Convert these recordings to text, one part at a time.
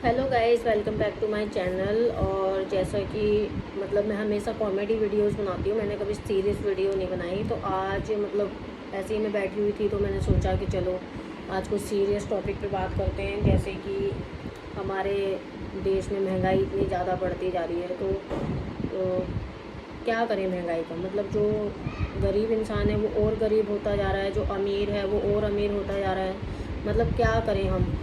Hello guys, welcome back to my channel. और जैसा कि मैं हमेशा कॉमेडी वीडियोस बनाती हूँ, मैंने कभी सीरियस वीडियो नहीं बनाई। तो आज ऐसे ही मैं बैठी हुई थी तो मैंने सोचा कि चलो आज कुछ सीरियस टॉपिक पे बात करते हैं। जैसे कि हमारे देश में महंगाई इतनी ज़्यादा बढ़ती जा रही है तो क्या करें महंगाई का। जो गरीब इंसान है वो और गरीब होता जा रहा है, जो अमीर है वो और अमीर होता जा रहा है। क्या करें हम,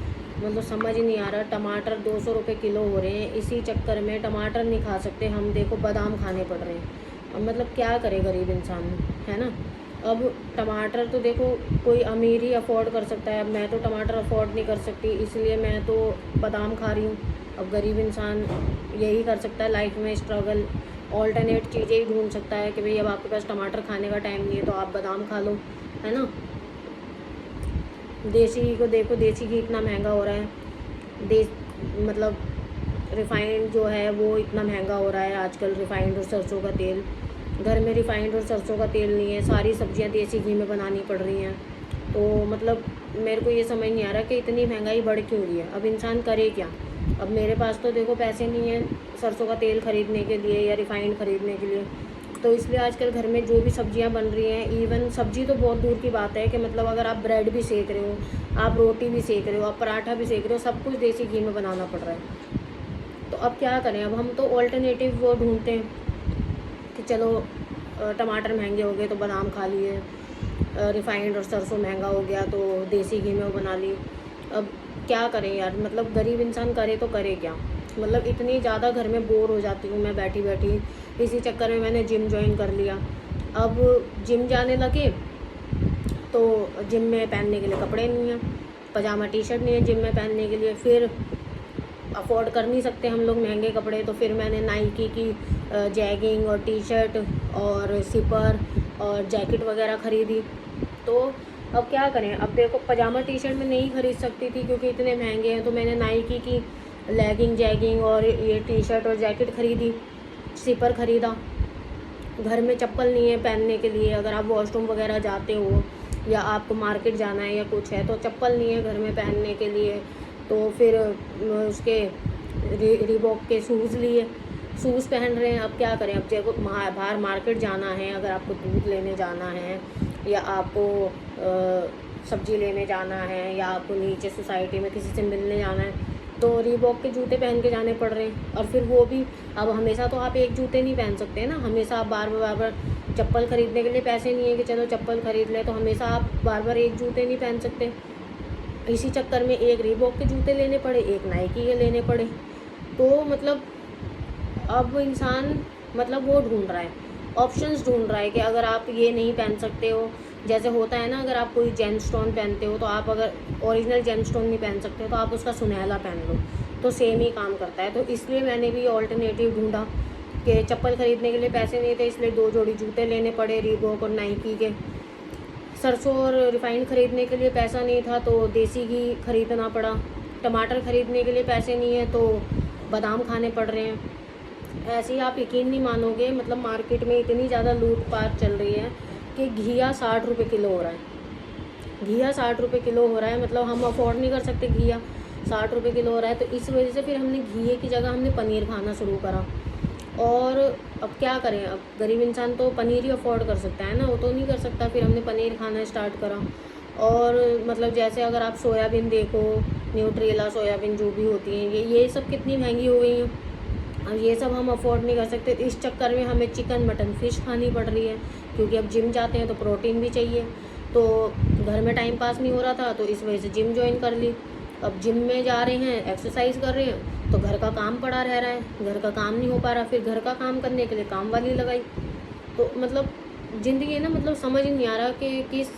समझ ही नहीं आ रहा। टमाटर 200 रुपये किलो हो रहे हैं, इसी चक्कर में टमाटर नहीं खा सकते हम, देखो बादाम खाने पड़ रहे हैं। अब क्या करे गरीब इंसान, है ना। अब टमाटर तो देखो कोई अमीर ही अफोर्ड कर सकता है, अब मैं तो टमाटर अफोर्ड नहीं कर सकती, इसलिए मैं तो बादाम खा रही हूँ। अब गरीब इंसान यही कर सकता है लाइफ में स्ट्रगल, ऑल्टरनेट चीज़ें ही ढूंढ सकता है कि भाई अब आपके पास टमाटर खाने का टाइम नहीं है तो आप बादाम खा लो, है ना। देसी घी को देखो, देसी घी इतना महंगा हो रहा है। देश रिफ़ाइंड जो है वो इतना महंगा हो रहा है आजकल। रिफ़ाइंड और सरसों का तेल, घर में रिफ़ाइंड और सरसों का तेल नहीं है, सारी सब्जियां देसी घी में बनानी पड़ रही हैं। तो मेरे को ये समझ नहीं आ रहा कि इतनी महंगाई बढ़ क्यों रही है। अब इंसान करे क्या। अब मेरे पास तो देखो पैसे नहीं है सरसों का तेल ख़रीदने के लिए या रिफ़ाइंड ख़रीदने के लिए, तो इसलिए आजकल घर में जो भी सब्जियां बन रही हैं, इवन सब्जी तो बहुत दूर की बात है कि अगर आप ब्रेड भी सेक रहे हो, आप रोटी भी सेक रहे हो, आप पराठा भी सेक रहे हो, सब कुछ देसी घी में बनाना पड़ रहा है। तो अब क्या करें, अब हम तो ऑल्टरनेटिव वो ढूंढते हैं कि चलो टमाटर महंगे हो गए तो बादाम खा लिए, रिफ़ाइंड और सरसों महंगा हो गया तो देसी घी में वो बना ली। अब क्या करें यार, गरीब इंसान करे तो करे क्या। इतनी ज़्यादा घर में बोर हो जाती हूँ मैं बैठी बैठी, इसी चक्कर में मैंने जिम ज्वाइन कर लिया। अब जिम जाने लगे तो जिम में पहनने के लिए कपड़े नहीं हैं, पजामा टी शर्ट नहीं है जिम में पहनने के लिए, फिर अफोर्ड कर नहीं सकते हम लोग महंगे कपड़े, तो फिर मैंने नाइकी की जैगिंग और टी शर्ट और सिपर और जैकेट वगैरह ख़रीदी। तो अब क्या करें, अब देखो पजामा टी शर्ट में नहीं ख़रीद सकती थी क्योंकि इतने महंगे हैं, तो मैंने नाइकी की लेगिंग जैगिंग और ये टी शर्ट और जैकेट ख़रीदी, सिपर ख़रीदा। घर में चप्पल नहीं है पहनने के लिए, अगर आप वॉशरूम वगैरह जाते हो या आपको मार्केट जाना है या कुछ है तो चप्पल नहीं है घर में पहनने के लिए, तो फिर उसके रीबॉक के शूज़ लिए, शूज़ पहन रहे हैं। अब क्या करें, अब जब बाहर मार्केट जाना है, अगर आपको दूध लेने जाना है या आपको सब्ज़ी लेने जाना है या आपको नीचे सोसाइटी में किसी से मिलने जाना है तो रीबॉक के जूते पहन के जाने पड़ रहे हैं। और फिर वो भी अब हमेशा तो आप एक जूते नहीं पहन सकते ना, हमेशा आप बार बार चप्पल ख़रीदने के लिए पैसे नहीं है कि चलो चप्पल ख़रीद ले, तो हमेशा आप बार बार एक जूते नहीं पहन सकते। इसी चक्कर में एक रीबॉक के जूते लेने पड़े, एक नाइकी के लेने पड़े। तो अब इंसान वो ढूंढ रहा है, ऑप्शंस ढूंढ रहा है कि अगर आप ये नहीं पहन सकते हो, जैसे होता है ना, अगर आप कोई जेम स्टोन पहनते हो तो आप अगर ओरिजिनल जेम स्टोन नहीं पहन सकते तो आप उसका सुनहला पहन लो, तो सेम ही काम करता है। तो इसलिए मैंने भी ऑल्टरनेटिव ढूंढा कि चप्पल ख़रीदने के लिए पैसे नहीं थे, इसलिए 2 जोड़ी जूते लेने पड़े रीबॉक और नाइकी के। सरसों और रिफ़ाइंड ख़रीदने के लिए पैसा नहीं था तो देसी घी ख़रीदना पड़ा। टमाटर ख़रीदने के लिए पैसे नहीं है तो बादाम खाने पड़ रहे हैं। ऐसे ही आप यकीन नहीं मानोगे, मार्केट में इतनी ज़्यादा लूटपाट चल रही है कि घिया 60 रुपये किलो हो रहा है। घिया 60 रुपये किलो हो रहा है, हम अफोर्ड नहीं कर सकते, घिया 60 रुपये किलो हो रहा है। तो इस वजह से फिर हमने घिये की जगह हमने पनीर खाना शुरू करा। और अब क्या करें, अब गरीब इंसान तो पनीर ही अफोर्ड कर सकता है ना, वो तो नहीं कर सकता। फिर हमने पनीर खाना स्टार्ट करा। और जैसे अगर आप सोयाबीन देखो, न्यूट्रेला सोयाबीन जो भी होती हैं, ये सब कितनी महंगी हो गई हैं। अब ये सब हम अफोर्ड नहीं कर सकते, इस चक्कर में हमें चिकन मटन फ़िश खानी पड़ रही है, क्योंकि अब जिम जाते हैं तो प्रोटीन भी चाहिए। तो घर में टाइम पास नहीं हो रहा था तो इस वजह से जिम ज्वाइन कर ली। अब जिम में जा रहे हैं, एक्सरसाइज कर रहे हैं, तो घर का काम पड़ा रह रहा है, घर का काम नहीं हो पा रहा, फिर घर का काम करने के लिए काम वाली लगाई। तो ज़िंदगी है ना, समझ ही नहीं आ रहा कि किस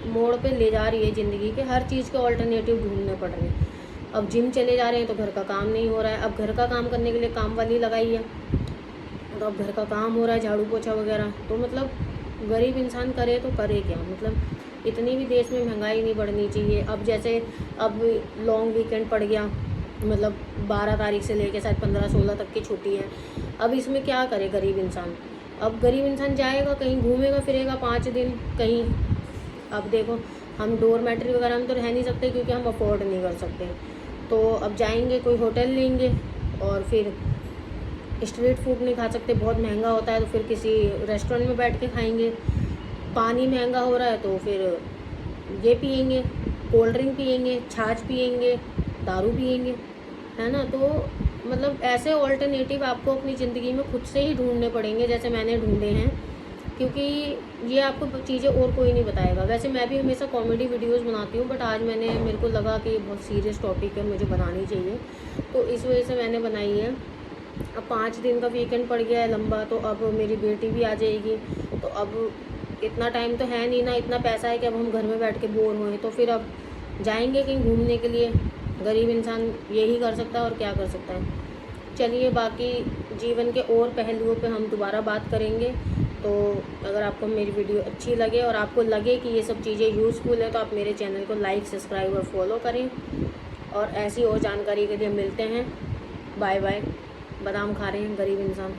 मोड़ पे ले जा रही है ज़िंदगी, के हर चीज़ के ऑल्टरनेटिव ढूंढने पड़ रहे हैं। अब जिम चले जा रहे हैं तो घर का काम नहीं हो रहा है, अब घर का काम करने के लिए काम वाली लगाई है, तो अब घर का काम हो रहा है, झाड़ू पोछा वगैरह। तो गरीब इंसान करे तो करे क्या। इतनी भी देश में महंगाई नहीं बढ़नी चाहिए। अब जैसे अब लॉन्ग वीकेंड पड़ गया, 12 तारीख से लेके शायद 15-16 तक की छुट्टी है। अब इसमें क्या करे गरीब इंसान। अब गरीब इंसान जाएगा कहीं, घूमेगा फिरेगा 5 दिन कहीं। अब देखो हम डोरमेट्री वगैरह हम तो रह नहीं सकते क्योंकि हम अफोर्ड नहीं कर सकते। तो अब जाएंगे कोई होटल लेंगे, और फिर स्ट्रीट फूड नहीं खा सकते, बहुत महंगा होता है, तो फिर किसी रेस्टोरेंट में बैठ के खाएंगे। पानी महंगा हो रहा है तो फिर ये पियेंगे, कोल्ड ड्रिंक पियेंगे, छाछ पियेंगे, दारू पियेंगे, है ना। तो मतलब ऐसे ऑल्टरनेटिव आपको अपनी ज़िंदगी में खुद से ही ढूंढने पड़ेंगे, जैसे मैंने ढूंढे हैं, क्योंकि ये आपको चीज़ें और कोई नहीं बताएगा। वैसे मैं भी हमेशा कॉमेडी वीडियोस बनाती हूँ, बट आज मेरे को लगा कि ये बहुत सीरियस टॉपिक है, मुझे बनानी चाहिए, तो इस वजह से मैंने बनाई है। अब 5 दिन का वीकेंड पड़ गया है लंबा, तो अब मेरी बेटी भी आ जाएगी, तो अब इतना टाइम तो है नहीं ना, इतना पैसा है कि अब हम घर में बैठ के बोर हुए, तो फिर अब जाएंगे कहीं घूमने के लिए। गरीब इंसान यही कर सकता है और क्या कर सकता है। चलिए, बाकी जीवन के और पहलुओं पे हम दोबारा बात करेंगे। तो अगर आपको मेरी वीडियो अच्छी लगे और आपको लगे कि ये सब चीज़ें यूज़फुल है, तो आप मेरे चैनल को लाइक, सब्सक्राइब और फॉलो करें, और ऐसी और जानकारी के लिए मिलते हैं। Bye bye. बादाम खा रहे हैं गरीब इंसान।